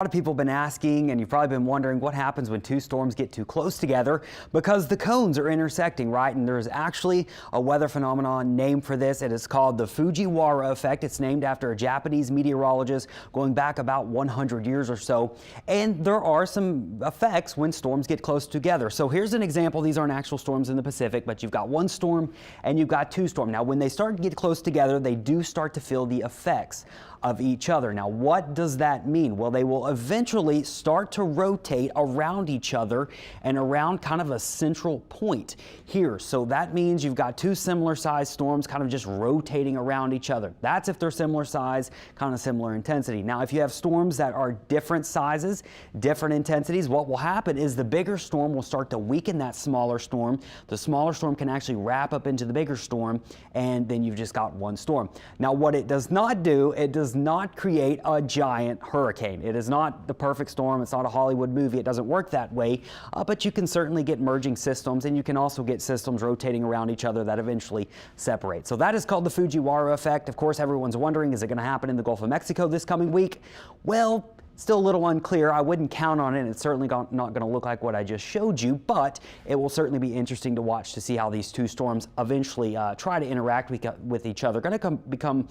A lot of people have been asking, and you've probably been wondering, what happens when two storms get too close together, because the cones are intersecting, right? And there's actually a weather phenomenon named for this. It is called the Fujiwara effect. It's named after a Japanese meteorologist going back about 100 years or so. And there are some effects when storms get close together. So here's an example. These aren't actual storms in the Pacific, but you've got one storm and you've got two storms. Now, when they start to get close together, they do start to feel the effects of each other. Now, what does that mean? Well, they will eventually start to rotate around each other and around kind of a central point here. So that means you've got two similar sized storms kind of just rotating around each other. That's if they're similar size, kind of similar intensity. Now, if you have storms that are different sizes, different intensities, what will happen is the bigger storm will start to weaken that smaller storm. The smaller storm can actually wrap up into the bigger storm, and then you've just got one storm. Now, what it does not do, it does not create a giant hurricane. It is not the perfect storm. It's not a Hollywood movie. It doesn't work that way, but you can certainly get merging systems, and you can also get systems rotating around each other that eventually separate. So that is called the Fujiwara effect. Of course, everyone's wondering, is it going to happen in the Gulf of Mexico this coming week? Well, still a little unclear. I wouldn't count on it. It's certainly not going to look like what I just showed you, but it will certainly be interesting to watch to see how these two storms eventually try to interact with each other. Going to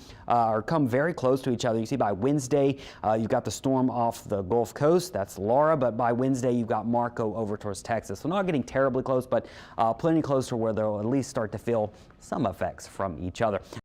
come very close to each other. You see, by Wednesday, you've got the storm off the Gulf Coast. That's Laura, but by Wednesday, you've got Marco over towards Texas. So not getting terribly close, but plenty close to where they'll at least start to feel some effects from each other.